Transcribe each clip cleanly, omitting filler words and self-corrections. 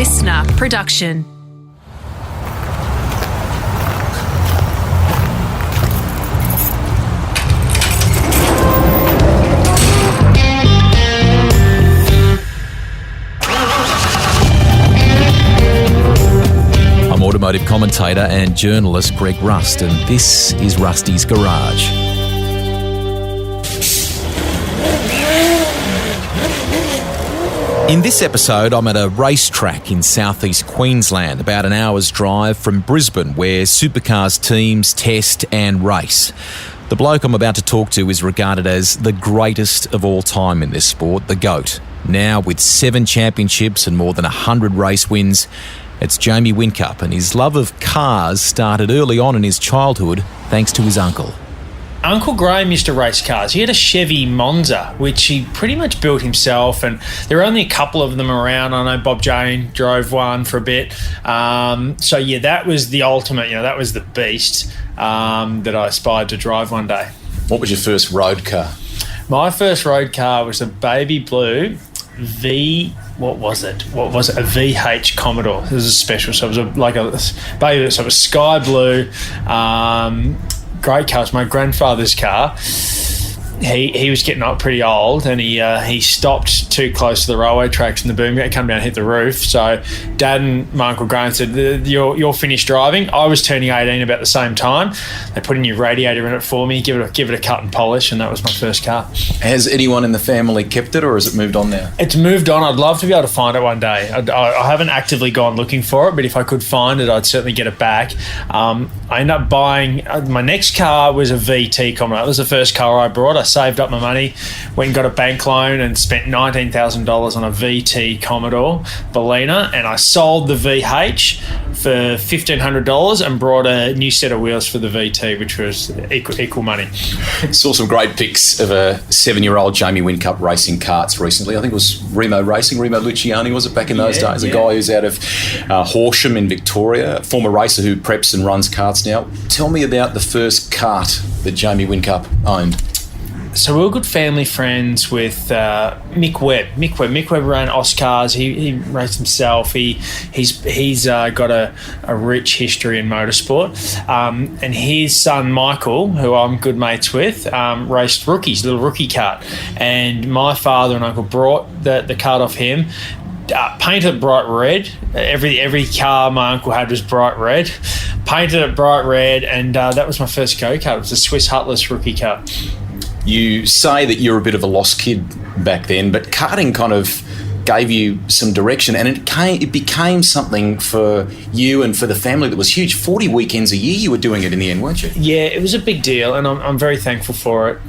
listener production. I'm automotive commentator and journalist Greg Rust, and this is Rusty's Garage. In this episode, I'm at a racetrack in southeast Queensland, about an hour's drive from Brisbane, where Supercars teams test and race. The bloke I'm about to talk to is regarded as the greatest of all time in this sport, the GOAT. Now with 7 championships and more than 100 race wins, it's Jamie Whincup, and his love of cars started early on in his childhood thanks to his uncle. Uncle Graham used to race cars. He had a Chevy Monza, which he pretty much built himself, and there were only a couple of them around. I know Bob Jane drove one for a bit. That was the ultimate, that was the beast that I aspired to drive one day. What was your first road car? My first road car was a baby blue A V8 Commodore. It was a special, so it was sky blue. Great car. It was my grandfather's car. He was getting up pretty old, and he stopped too close to the railway tracks, and the boom gate came down and hit the roof. So Dad and my Uncle Graham said, you're finished driving. I was turning 18 about the same time. They put a new radiator in it for me, give it a cut and polish, and that was my first car. Has anyone in the family kept it, or has it moved on now? It's moved on. I'd love to be able to find it one day. I haven't actively gone looking for it, but if I could find it, I'd certainly get it back. I ended up buying, my next car was a VT Commodore. That was the first car I brought. I saved up my money, went and got a bank loan and spent $19,000 on a VT Commodore Bellina, and I sold the VH for $1,500 and brought a new set of wheels for the VT, which was equal money. Saw some great pics of a 7-year-old Jamie Whincup racing karts recently. I think it was Remo Luciani, was it, back in those days? A guy who's out of Horsham in Victoria, a former racer who preps and runs karts now. Tell me about the first kart that Jamie Whincup owned. So we were good family friends with Mick Webb. Mick Webb ran Oscars. He raced himself. He's got a rich history in motorsport. And his son Michael, who I'm good mates with, raced rookies, little rookie kart. And my father and uncle brought the kart off him. Painted it bright red. Every car my uncle had was bright red. Painted it bright red, and that was my first go-kart. It was a Swiss Hutless rookie car. You say that you're a bit of a lost kid back then, but karting kind of gave you some direction, and it became something for you and for the family that was huge. 40 weekends a year you were doing it in the end, weren't you? Yeah, it was a big deal, and I'm very thankful for it.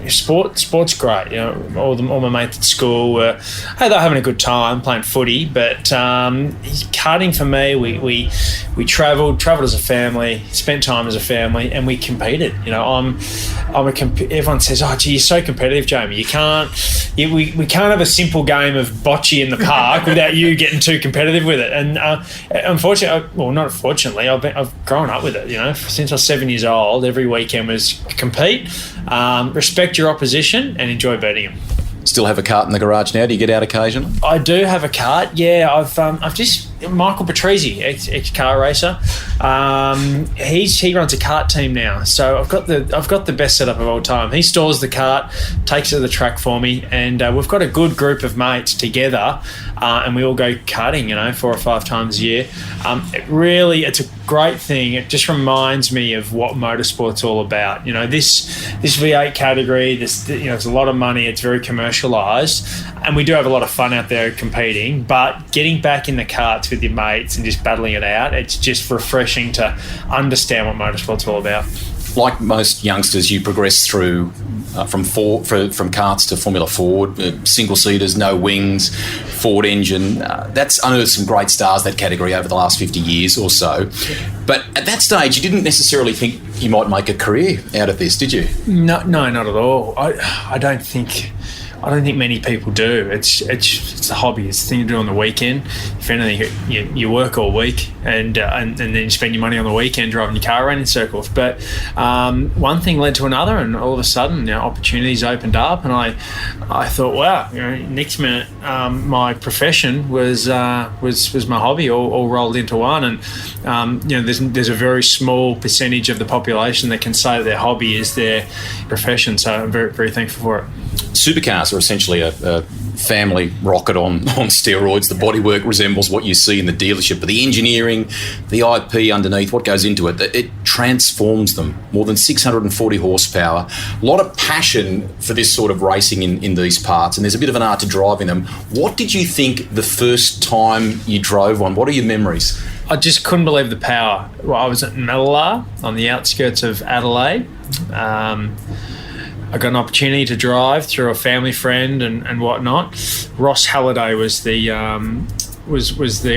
Sport's great. All my mates at school were having a good time playing footy, but karting for me, we travelled as a family, spent time as a family, and we competed. Everyone says, "Oh, gee, you're so competitive, Jamie. You can't. We can't have a simple game of bocce in the park without you getting too competitive with it." And unfortunately, I've grown up with it. Since I was 7 years old, every weekend was compete, respect your opposition, and enjoy beating them. Still have a kart in the garage now? Do you get out occasionally? I do have a kart. Yeah, I've just Michael Patrese, ex car racer. He runs a kart team now, so I've got the best setup of all time. He stores the kart, takes it to the track for me, and we've got a good group of mates together, and we all go karting, 4 or 5 times a year. It's a great thing. It just reminds me of what motorsport's all about. This V8 category, it's a lot of money. It's very commercialised, and we do have a lot of fun out there competing. But getting back in the karts with your mates and just battling it out, it's just refreshing to understand what motorsport's all about. Like most youngsters, you progress through from karts to Formula Ford, single seaters, no wings, Ford engine. That's unearthed some great stars, that category, over the last 50 years or so. But at that stage, you didn't necessarily think you might make a career out of this, did you? No, not at all. I don't think. I don't think many people do. It's a hobby. It's the thing to do on the weekend. If anything, you work all week and then you spend your money on the weekend driving your car around in circles. But one thing led to another, and all of a sudden, opportunities opened up, and I thought, wow, next minute, my profession was my hobby, all rolled into one. And there's a very small percentage of the population that can say that their hobby is their profession. So I'm very, very thankful for it. Supercars are essentially a family rocket on steroids. The bodywork resembles what you see in the dealership, but the engineering, the IP underneath, what goes into it transforms them. More than 640 horsepower. A lot of passion for this sort of racing in these parts, and there's a bit of an art to driving them. What did you think the first time you drove one? What are your memories? I just couldn't believe the power. Well, I was at Mallala on the outskirts of Adelaide. I got an opportunity to drive through a family friend and whatnot. Ross Halliday was the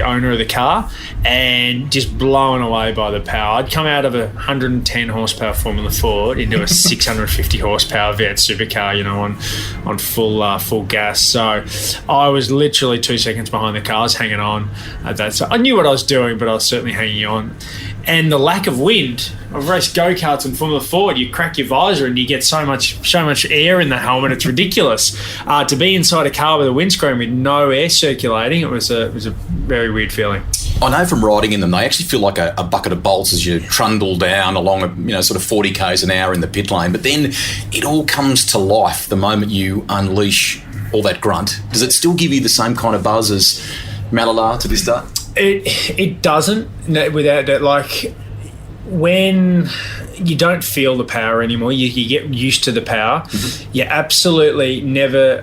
owner of the car, and just blown away by the power. I'd come out of a 110 horsepower Formula Ford into a 650 horsepower V8 Supercar, on full gas. So I was literally 2 seconds behind the car. I was hanging on at that. So I knew what I was doing, but I was certainly hanging on. And the lack of wind. I've raced go-karts and Formula Ford. You crack your visor and you get so much air in the helmet. It's ridiculous. To be inside a car with a windscreen with no air circulating, it was a very weird feeling. I know from riding in them, they actually feel like a bucket of bolts as you trundle down along sort of 40 k's an hour in the pit lane. But then it all comes to life the moment you unleash all that grunt. Does it still give you the same kind of buzz as Mallala to this day? It doesn't, without that. Like, when you don't feel the power anymore, you get used to the power. Mm-hmm. You absolutely never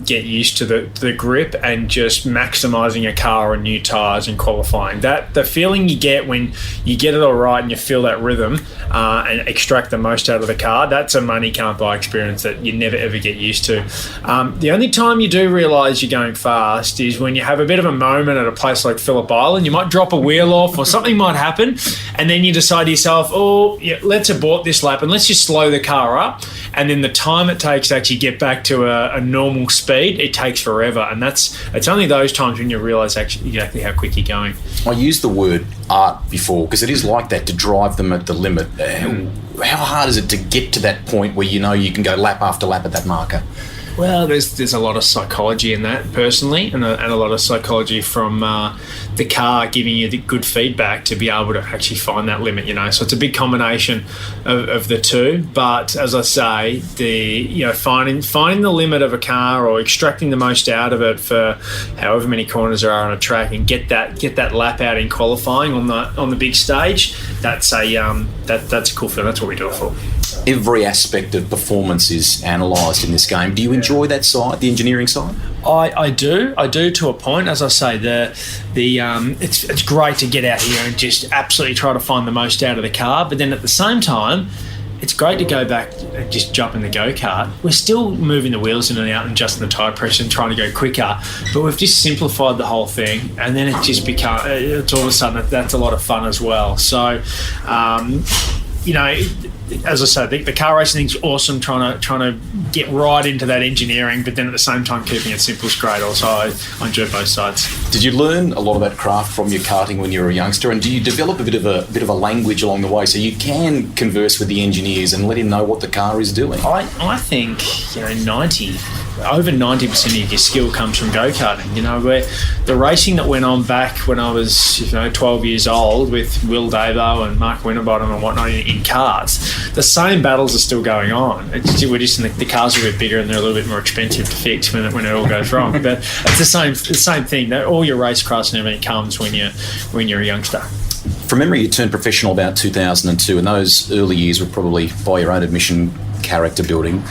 get used to the grip and just maximising a car on new tyres and qualifying. That the feeling you get when you get it all right and you feel that rhythm and extract the most out of the car, that's a money can't buy experience that you never ever get used to. The only time you do realise you're going fast is when you have a bit of a moment at a place like Phillip Island. You might drop a wheel off or something might happen, and then you decide to yourself, oh, yeah, let's abort this lap and let's just slow the car up. And then the time it takes to actually get back to a normal speed, it takes forever. And it's only those times when you realise actually exactly how quick you're going. I used the word art before because it is like that, to drive them at the limit. How hard is it to get to that point where you can go lap after lap at that marker? Well, there's a lot of psychology in that, personally, and a lot of psychology from the car giving you the good feedback to be able to actually find that limit, So it's a big combination of the two. But as I say, finding the limit of a car or extracting the most out of it for however many corners there are on a track and get that lap out in qualifying on the big stage, that's a cool feeling. That's what we do it for. Every aspect of performance is analysed in this game. Do you enjoy that side, the engineering side? I do to a point. As I say, it's great to get out here and just absolutely try to find the most out of the car. But then at the same time, it's great to go back and just jump in the go-kart. We're still moving the wheels in and out and adjusting the tyre pressure and trying to go quicker, but we've just simplified the whole thing, and then it just it's all of a sudden that's a lot of fun as well. So, as I said, the car racing thing's awesome, trying to get right into that engineering, but then at the same time keeping it simple is great also. I enjoy both sides. Did you learn a lot of that craft from your karting when you were a youngster, and do you develop a bit of a language along the way so you can converse with the engineers and let him know what the car is doing? I think over 90% of your skill comes from go-karting. Where the racing that went on back when I was 12 years old with Will Davo and Mark Winterbottom and whatnot in karts, the same battles are still going on. We're just the cars are a bit bigger and they're a little bit more expensive to fix when it all goes wrong. But it's the same thing. All your racecraft and everything comes when you're a youngster. From memory, you turned professional about 2002, and those early years were probably, by your own admission, character building.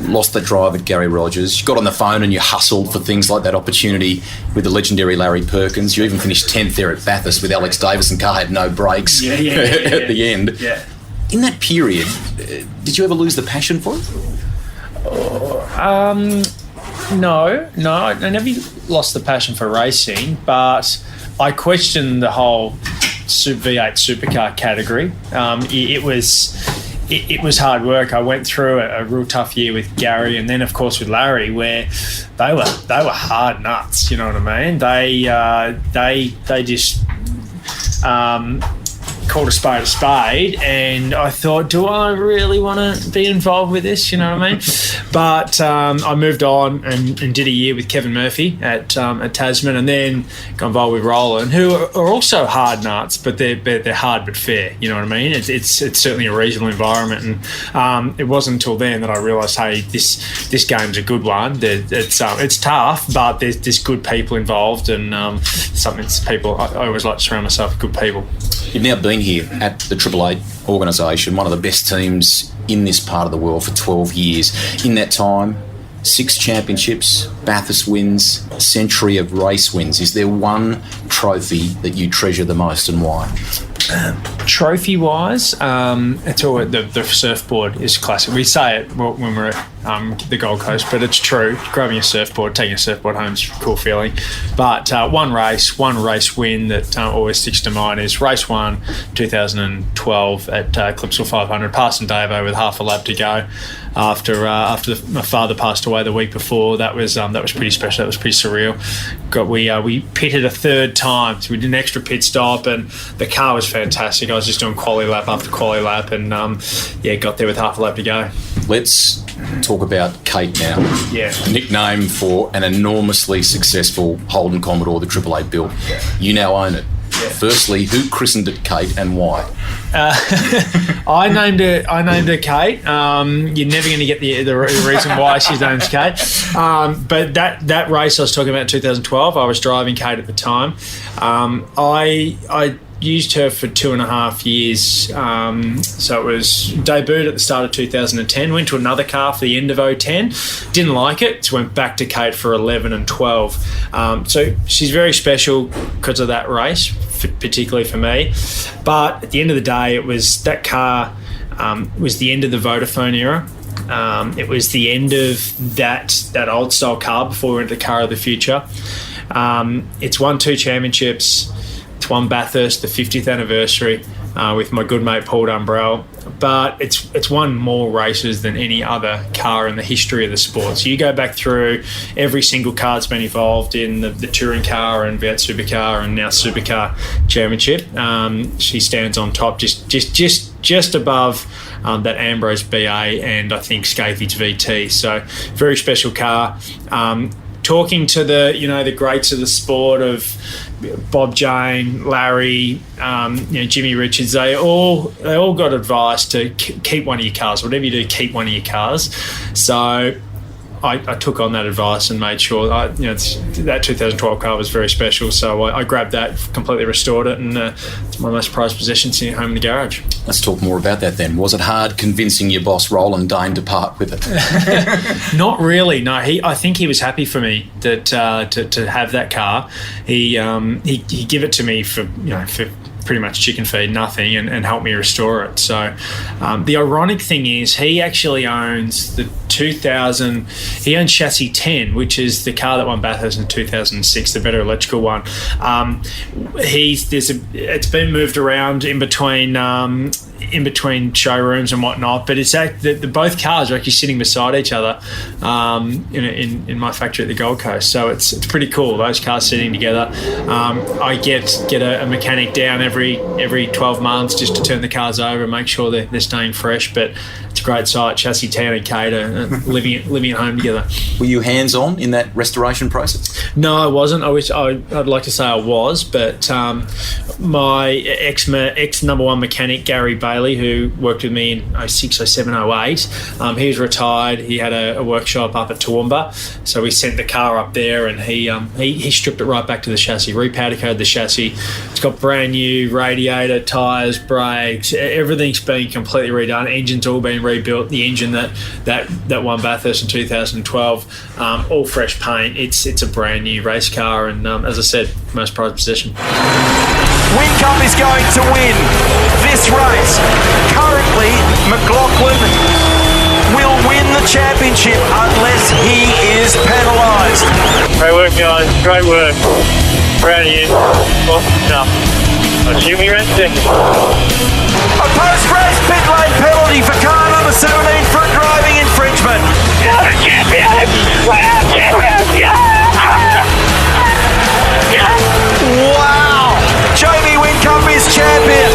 Lost the drive at Gary Rogers. You got on the phone and you hustled for things like that opportunity with the legendary Larry Perkins. You even finished 10th there at Bathurst with Alex Davis, and car had no brakes at the end. Yeah. In that period, did you ever lose the passion for it? No, I never lost the passion for racing, but I questioned the whole V8 Supercar category. it was hard work. I went through a real tough year with Gary, and then of course with Larry, where they were hard nuts. You know what I mean? They just called a spade, and I thought, do I really want to be involved with this? You know what I mean? But I moved on and did a year with Kevin Murphy at Tasman, and then got involved with Roland, who are also hard nuts, but they're hard but fair. You know what I mean? It's certainly a regional environment, and it wasn't until then that I realised, hey, this game's a good one. It's tough, but there's good people involved, and something people. I always like to surround myself with good people. You've now been here at the Triple Eight organisation, one of the best teams in this part of the world for 12 years. In that time, 6 championships, Bathurst wins, a century of race wins. Is there one trophy that you treasure the most, and why? Trophy-wise, it's all the surfboard is classic. We say it when we're at the Gold Coast, but it's true. Grabbing a surfboard, taking a surfboard home is a cool feeling. But one race win that always sticks to mind is race 1, 2012 at Clipsal 500. Passing Davo with half a lap to go after my father passed away the week before. That was pretty special. That was pretty surreal. We pitted a third time, so we did an extra pit stop, and the car was fantastic. I was just doing quali lap after quali lap, and got there with half a lap to go. Let's talk about Kate now. Yeah. Nickname for an enormously successful Holden Commodore, the Triple Eight build. You now own it. Yeah. Firstly, who christened it Kate, and why? I named her Kate. You're never going to get the reason why she's named Kate. But that race I was talking about in 2012, I was driving Kate at the time. I used her for 2.5 years. So it was debuted at the start of 2010, went to another car for the end of 2010, didn't like it, so went back to Kate for 11 and 12. So she's very special because of that race, particularly for me. But at the end of the day, it was that car was the end of the Vodafone era. It was the end of that old style car before we went to the car of the future. It's won 2 championships. It's won Bathurst, the 50th anniversary, with my good mate Paul Dumbrell. But it's won more races than any other car in the history of the sport. So you go back through every single car that's been involved in the touring car and V8 Supercar and now Supercar Championship. She stands on top, just above that Ambrose BA and I think Scathy's VT. So very special car. Talking to the greats of the sport of Bob Jane, Larry, Jimmy Richards, they all got advice to keep one of your cars. Whatever you do, keep one of your cars. So I took on that advice and made sure that 2012 car was very special. So I grabbed that, completely restored it, and it's my most prized possession sitting at home in the garage. Let's talk more about that then. Was it hard convincing your boss Roland Dane to part with it? Not really. No, I think he was happy for me that to have that car. He gave it to me for pretty much chicken feed, nothing, and helped me restore it. So the ironic thing is he actually owns the 2000, he owns chassis 10, which is the car that won Bathurst in 2006, the better electrical one. It's been moved around in between showrooms and whatnot, but it's both cars are actually sitting beside each other in my factory at the Gold Coast. So it's pretty cool, those cars sitting together. I get a mechanic down every 12 months just to turn the cars over and make sure they're staying fresh. But it's a great sight. Chassis 10 and Kate are living at home together. Were you hands-on in that restoration process? No, I wasn't. I'd like to say I was, but my ex number one mechanic, Gary Bailey, who worked with me in 06, 07, 08, he was retired. He had a workshop up at Toowoomba, so we sent the car up there, and he stripped it right back to the chassis, repowder coated the chassis. It's got brand new radiator, tyres, brakes, everything's been completely redone. Engine's all been rebuilt. The engine that won Bathurst in 2012, all fresh paint. It's a brand new race car, and as I said, most prized possession. Whincup is going to win this race. Currently, McLaughlin will win the championship unless he is penalised. Great work, guys. Great work. Proud of you. Awesome stuff. Assuming you're in sixth. A post-race pit lane penalty for car number 17 for a driving infringement. Wow! Jamie Whincup is champion.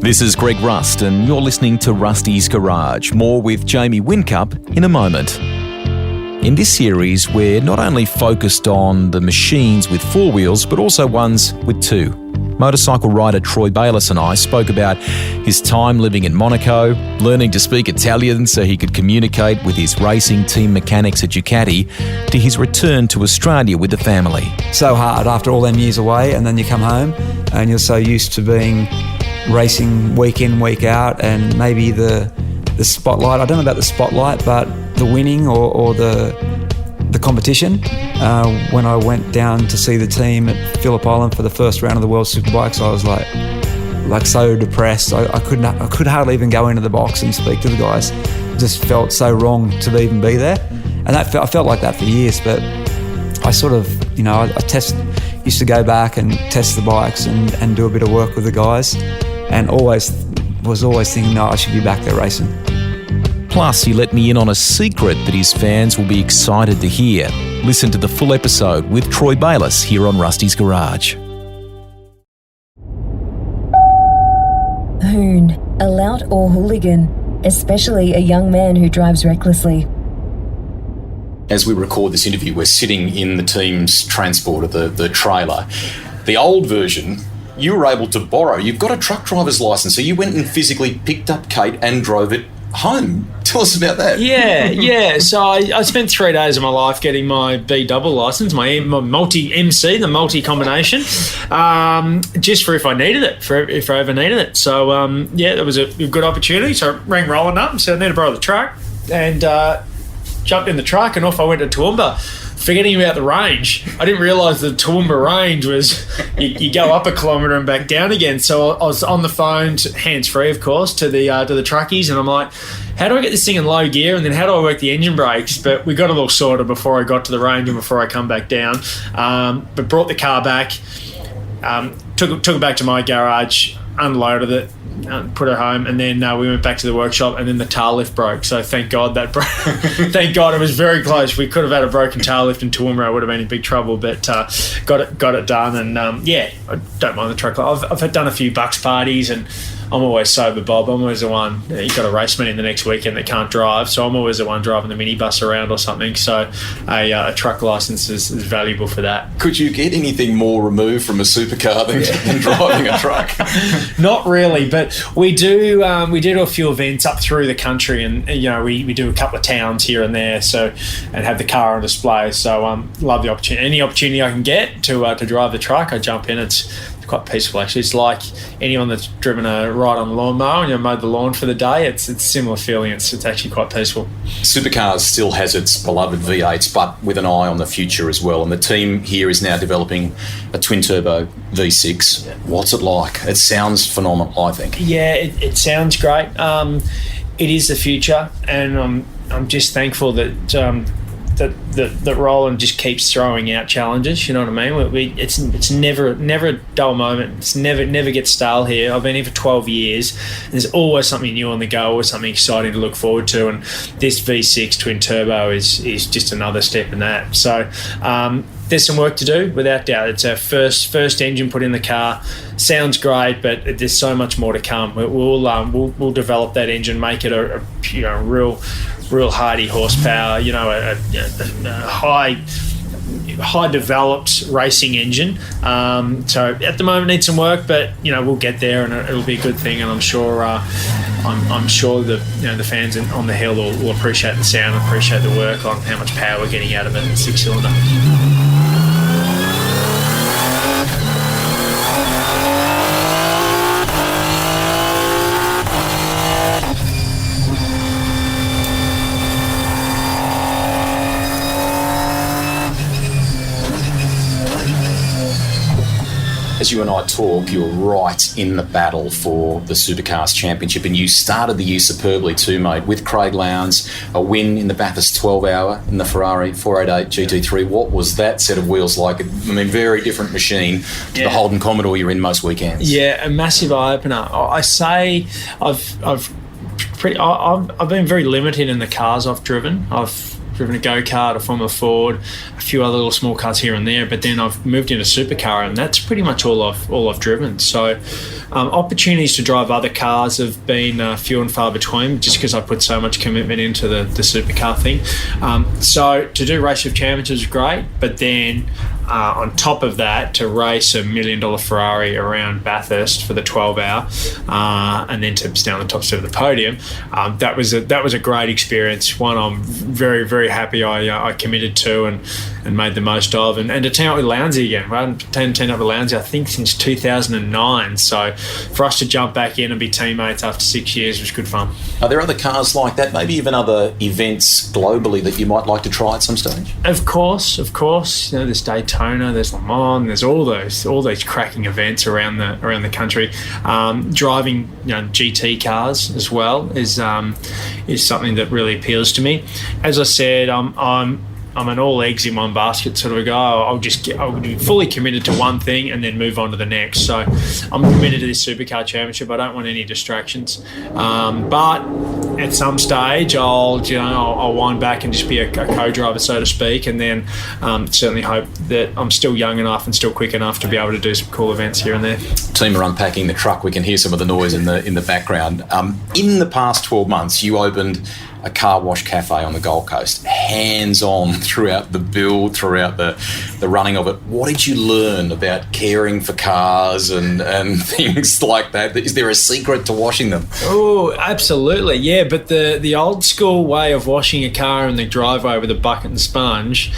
This is Greg Rust, and you're listening to Rusty's Garage. More with Jamie Whincup in a moment. In this series, we're not only focused on the machines with four wheels, but also ones with two. Motorcycle rider Troy Bayliss and I spoke about his time living in Monaco, learning to speak Italian so he could communicate with his racing team mechanics at Ducati, to his return to Australia with the family. So hard after all them years away, and then you come home and you're so used to being racing week in, week out, and maybe the spotlight. I don't know about the spotlight, but the winning or the competition. When I went down to see the team at Phillip Island for the first round of the World Superbikes, I was like so depressed. I could hardly even go into the box and speak to the guys. It just felt so wrong to even be there, and I felt like that for years. But I sort of, I used to go back and test the bikes and do a bit of work with the guys, and was always thinking, no, I should be back there racing. Plus, he let me in on a secret that his fans will be excited to hear. Listen to the full episode with Troy Bayliss here on Rusty's Garage. Hoon, a lout or hooligan, especially a young man who drives recklessly. As we record this interview, we're sitting in the team's transporter, the trailer. The old version, you were able to borrow. You've got a truck driver's licence, so you went and physically picked up Kate and drove it home. Tell us about that. Yeah. So I spent 3 days of my life getting my B double license, my multi-MC, the multi-combination, just for if I needed it, if I ever needed it. So, that was a good opportunity. So I rang Roland up and said, I need to borrow the truck, and jumped in the truck, and off I went to Toowoomba, forgetting about the range. I didn't realise the Toowoomba range was you go up a kilometre and back down again. So I was on the phone, hands-free of course, to the truckies, and I'm like, how do I get this thing in low gear, and then how do I work the engine brakes? But we got a little sorted before I got to the range and before I come back down. But brought the car back, took it back to my garage, unloaded it, put it home, and then we went back to the workshop, and then the tail lift broke. So thank God that broke. Thank God, it was very close. We could have had a broken tail lift in Toowoomba. I would have been in big trouble, but got it done. And I don't mind the truck. I've done a few bucks parties, and I'm always sober, Bob. I'm always the one. You've got a raceman in the next weekend that can't drive, so I'm always the one driving the minibus around or something. So a truck licence is valuable for that. Could you get anything more removed from a supercar than driving a truck? Not really, but we do a few events up through the country, and we do a couple of towns here and there, and have the car on display. So love the opportunity. Any opportunity I can get to drive the truck, I jump in. It's quite peaceful actually. It's like anyone that's driven a ride on the lawnmower and mowed the lawn for the day. It's a similar feeling. It's actually quite peaceful. Supercars still has its beloved V8s, but with an eye on the future as well. And the team here is now developing a twin-turbo V6. Yeah. What's it like? It sounds phenomenal, I think. Yeah, it sounds great. It is the future, and I'm just thankful that that Roland just keeps throwing out challenges. You know what I mean? It's never a dull moment. It's never gets stale here. I've been here for 12 years. There's always something new on the go, always something exciting to look forward to. And this V6 twin turbo is just another step in that. So there's some work to do, without doubt. It's our first engine put in the car. Sounds great, but there's so much more to come. We'll develop that engine, make it a real hardy horsepower, a high developed racing engine. So at the moment needs some work, but we'll get there, and it'll be a good thing. And I'm sure the fans on the hill will appreciate the sound, appreciate the work on how much power we're getting out of it in 6-cylinder. As you and I talk, you're right in the battle for the Supercars Championship, and you started the year superbly too, mate, with Craig Lowndes, a win in the Bathurst 12-hour in the Ferrari 488 GT3. What was that set of wheels like? I mean, very different machine to the Holden Commodore you're in most weekends. Yeah, a massive eye-opener. I say I've been very limited in the cars I've driven. I've driven a go-kart, a Formula Ford, a few other little small cars here and there, but then I've moved into supercar, and that's pretty much all I've driven. So opportunities to drive other cars have been few and far between, just because I put so much commitment into the supercar thing. So to do Race of Championships is great, but then on top of that, to race $1 million Ferrari around Bathurst for the 12-hour, and then to stay on the top step of the podium, that was a great experience. One I'm very, very happy I committed to and made the most of, and to team up with Lowndesy again. I haven't teamed up with Lowndesy, I think, since 2009. So for us to jump back in and be teammates after 6 years was good fun. Are there other cars like that, maybe even other events globally that you might like to try at some stage? Of course. You know, there's Daytona, there's Le Mans, there's all those cracking events around the country. Driving, you know, GT cars as well is something that really appeals to me. As I said, I'm an all eggs in one basket sort of a guy. I'll be fully committed to one thing and then move on to the next. So I'm committed to this Supercar Championship. I don't want any distractions. But at some stage, I'll wind back and just be a co-driver, so to speak, and then certainly hope that I'm still young enough and still quick enough to be able to do some cool events here and there. Team are unpacking the truck. We can hear some of the noise in the background. In the past 12 months, you opened a car wash cafe on the Gold Coast, hands-on throughout the build, throughout the running of it. What did you learn about caring for cars and things like that? Is there a secret to washing them? Oh, absolutely, yeah. But the old school way of washing a car in the driveway with a bucket and sponge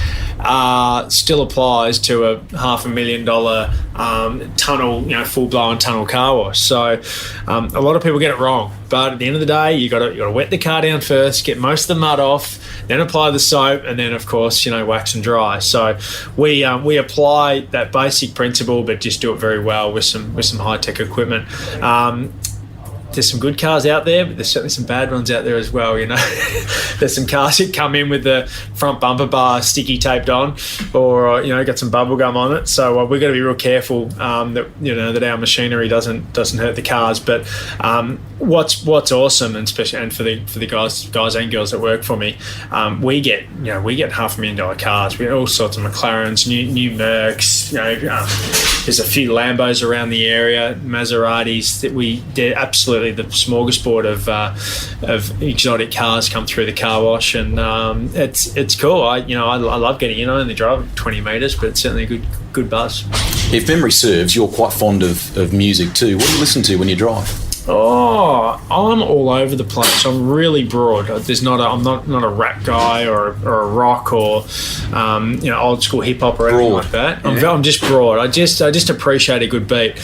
still applies to a $500,000 tunnel, you know, full-blown tunnel car wash. So a lot of people get it wrong. But at the end of the day, you got to wet the car down first, get most of the mud off, then apply the soap, and then of course, you know, wax and dry. So we apply that basic principle, but just do it very well with some high tech equipment. There's some good cars out there, but there's certainly some bad ones out there as well, you know. There's some cars that come in with the front bumper bar sticky taped on, or, you know, got some bubble gum on it. So we've got to be real careful that our machinery doesn't hurt the cars. But what's awesome, and especially and for the guys and girls that work for me, we get $500,000 cars. We get all sorts of McLarens, new Mercs. You know, there's a few Lambos around the area, Maseratis that they're absolutely the smorgasbord of exotic cars come through the car wash, and it's cool. I love getting in. I only drive 20 metres, but it's certainly a good buzz. If memory serves, you're quite fond of music too. What do you listen to when you drive? Oh, I'm all over the place. I'm really broad. I'm not a rap guy or a rock or old school hip hop or anything like that. I'm just broad. I just appreciate a good beat.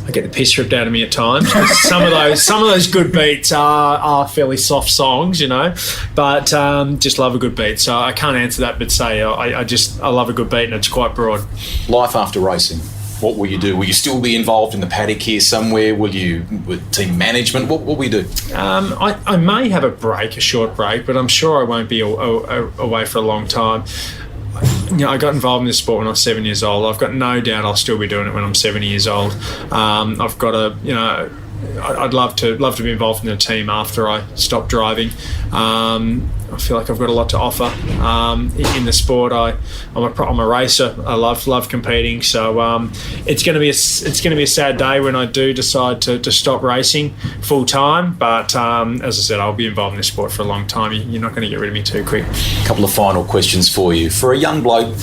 I get the piss ripped out of me at times. Some of those good beats are fairly soft songs, you know, but just love a good beat. So I can't answer that, but say I love a good beat, and it's quite broad. Life after racing. What will you do? Will you still be involved in the paddock here somewhere? Will you, with team management? What will we do? I may have a short break, but I'm sure I won't be away for a long time. You know, I got involved in this sport when I was 7 years old. I've got no doubt I'll still be doing it when I'm 70 years old. I've got I'd love to be involved in the team after I stop driving. I feel like I've got a lot to offer in the sport. I'm a racer. I love competing. So it's going to be a sad day when I do decide to stop racing full time. But as I said, I'll be involved in this sport for a long time. You're not going to get rid of me too quick. A couple of final questions for you. For a young bloke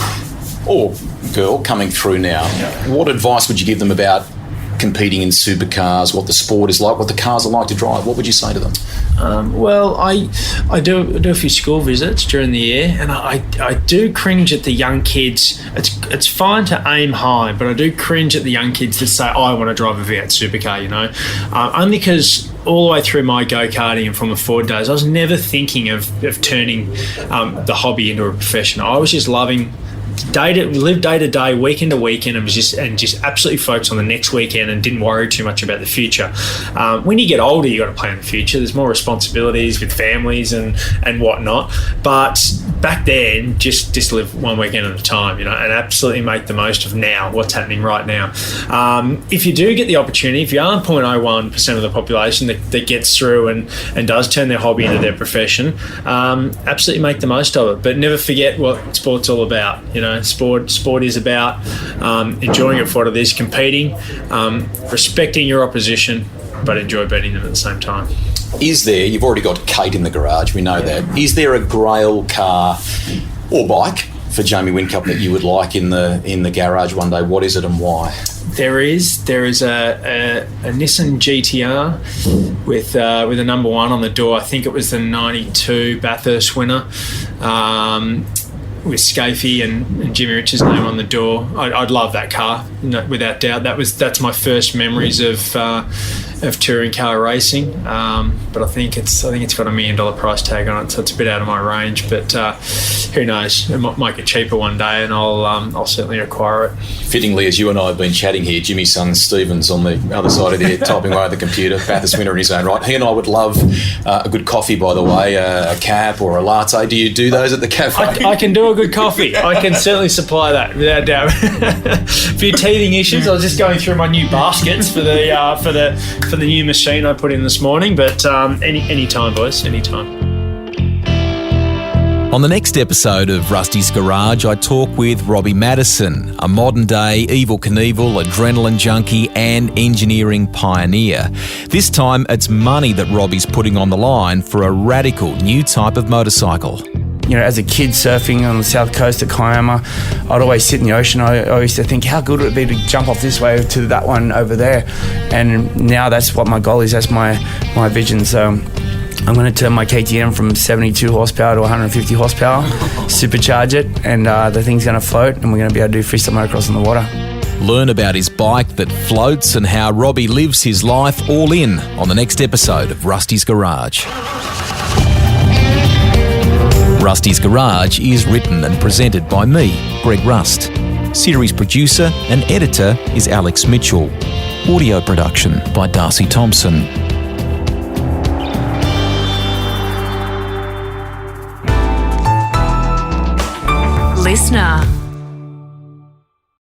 or girl coming through now, what advice would you give them about competing in supercars, what the sport is like, what the cars are like to drive? What would you say to them? Well, I do a few school visits during the year, and I do cringe at the young kids. It's fine to aim high, but I do cringe at the young kids that say, I want to drive a V8 supercar, you know. Only because all the way through my go-karting and from the Ford days, I was never thinking of turning the hobby into a profession. I was just loving lived day to day, weekend to weekend, and just absolutely focused on the next weekend and didn't worry too much about the future. When you get older, you got to plan the future. There's more responsibilities with families and whatnot. But back then, just live one weekend at a time, and absolutely make the most of now, what's happening right now. If you do get the opportunity, if you are 0.01% of the population that gets through and does turn their hobby into their profession, absolutely make the most of it. But never forget what sport's all about. Sport is about enjoying it for what it is, competing, respecting your opposition, but enjoy beating them at the same time. Is there, you've already got Kate in the garage, we know that. Is there a grail car or bike for Jamie Whincup that you would like in the garage one day? What is it and why? There is a Nissan GTR with a number 1 on the door. I think it was the 92 Bathurst winner, with Scafie and Jimmy Rich's name on the door. I'd love that car, without doubt. That's my first memories of touring car racing. But I think it's got $1 million price tag on it, so it's a bit out of my range. But who knows? It might get cheaper one day, and I'll certainly acquire it. Fittingly, as you and I have been chatting here, Jimmy's son Stephen's on the other side of there typing away at the computer. Bathurst winner in his own right. He and I would love a good coffee, by the way, a cap or a latte. Do you do those at the cafe? I can do a good coffee. I can certainly supply that without doubt. A few teething issues. I was just going through my new baskets for the new machine I put in this morning. But any time, boys, any time. On the next episode of Rusty's Garage, I talk with Robbie Madison, a modern-day Evel Knievel, adrenaline junkie and engineering pioneer. This time, it's money that Robbie's putting on the line for a radical new type of motorcycle. As a kid surfing on the south coast of Kiama, I'd always sit in the ocean. I used to think, how good would it be to jump off this wave to that one over there? And now that's what my goal is. That's my vision. So I'm going to turn my KTM from 72 horsepower to 150 horsepower, supercharge it, and the thing's going to float, and we're going to be able to do freestyle motocross on the water. Learn about his bike that floats and how Robbie lives his life all in on the next episode of Rusty's Garage. Rusty's Garage is written and presented by me, Greg Rust. Series producer and editor is Alex Mitchell. Audio production by Darcy Thompson. Listener.